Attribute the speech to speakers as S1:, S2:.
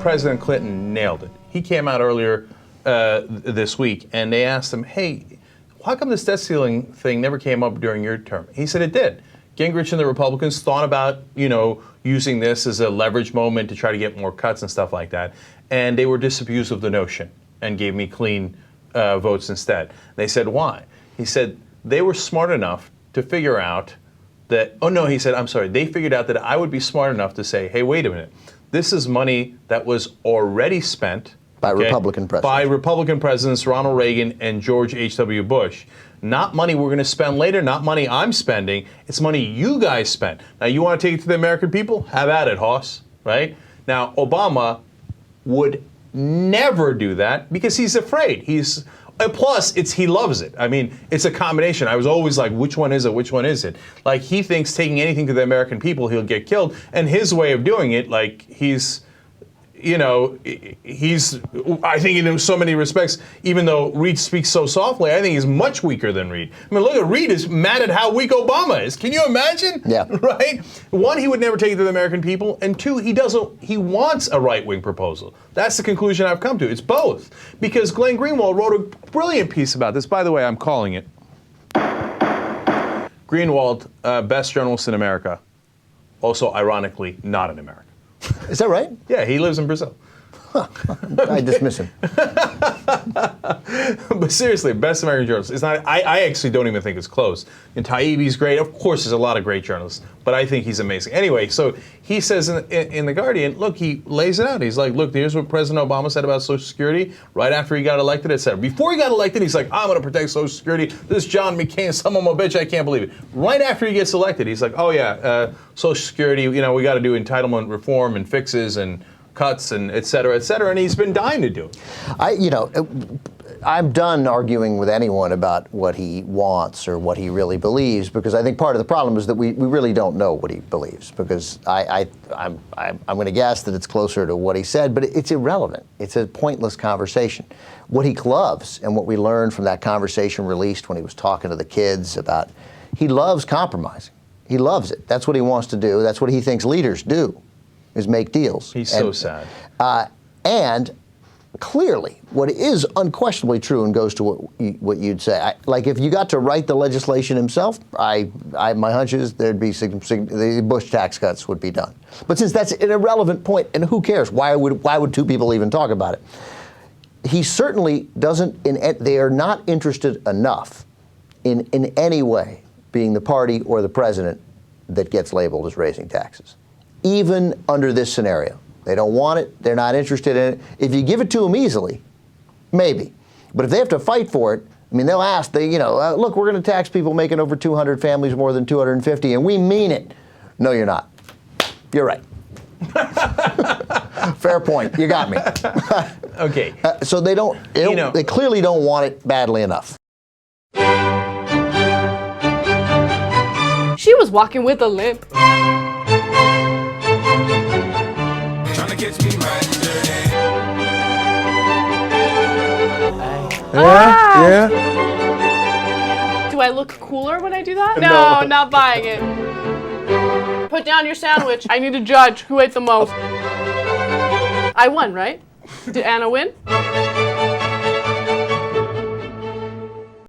S1: President Clinton nailed it. He came out earlier this week, and they asked him, hey, how come this debt ceiling thing never came up during your term? He said it did. Gingrich and the Republicans thought about, using this as a leverage moment to try to get more cuts and stuff like that, and they were disabused of the notion and gave me clean votes instead. They said, why? He said they were smart enough to figure out that, they figured out that I would be smart enough to say, hey, wait a minute, this is money that was already spent
S2: by Republican presidents.
S1: By Republican presidents Ronald Reagan and George H.W. Bush. Not money we're going to spend later, not money I'm spending. It's money you guys spent. Now, you want to take it to the American people? Have at it, Hoss, right? Now, Obama would never do that because he's afraid. Plus, he loves it. I mean, it's a combination. I was always like, which one is it? Which one is it? Like, he thinks taking anything to the American people, he'll get killed. And his way of doing it, like, I think in so many respects, even though Reid speaks so softly, I think he's much weaker than Reid. I mean, look at Reid is mad at how weak Obama is. Can you imagine?
S2: Yeah.
S1: Right? One, he would never take it to the American people. And two, he wants a right-wing proposal. That's the conclusion I've come to. It's both. Because Glenn Greenwald wrote a brilliant piece about this. By the way, I'm calling it. Greenwald, best journalist in America. Also, ironically, not in America.
S2: Is that right?
S1: Yeah, he lives in Brazil.
S2: I dismiss him.
S1: But seriously, best American journalist. It's not. I actually don't even think it's close. And Taibbi's great. Of course, there's a lot of great journalists, but I think he's amazing. Anyway, so he says in The Guardian, look, he lays it out. He's like, look, here's what President Obama said about Social Security right after he got elected, etc. Before he got elected, he's like, I'm going to protect Social Security. This John McCain, some of my bitch, I can't believe it. Right after he gets elected, he's like, oh yeah, Social Security, we got to do entitlement reform and fixes and cuts and et cetera, and he's been dying to do it.
S2: I'm done arguing with anyone about what he wants or what he really believes, because I think part of the problem is that we really don't know what he believes, because I'm going to guess that it's closer to what he said, but it's irrelevant. It's a pointless conversation. What he loves, and what we learned from that conversation released when he was talking to the kids about, he loves compromising. He loves it. That's what he wants to do. That's what he thinks leaders do, is make deals.
S1: He's so sad.
S2: And clearly, what is unquestionably true and goes to what you'd say, like if you got to write the legislation himself, my hunch is there'd be the Bush tax cuts would be done. But since that's an irrelevant point, and who cares? Why would two people even talk about it? He certainly doesn't. They are not interested enough in any way being the party or the president that gets labeled as raising taxes, even under this scenario. They don't want it. They're not interested in it. If you give it to them easily, maybe. But if they have to fight for it, I mean, they'll ask, look, we're going to tax people making over 200, families more than 250, and we mean it. No, you're not. You're right. Fair point. You got me.
S1: Okay.
S2: So they they clearly don't want it badly enough.
S3: She was walking with a limp.
S1: Yeah.
S3: Do I look cooler when I do that? No, not buying it. Put down your sandwich. I need to judge who ate the most. I won, right? Did Anna win?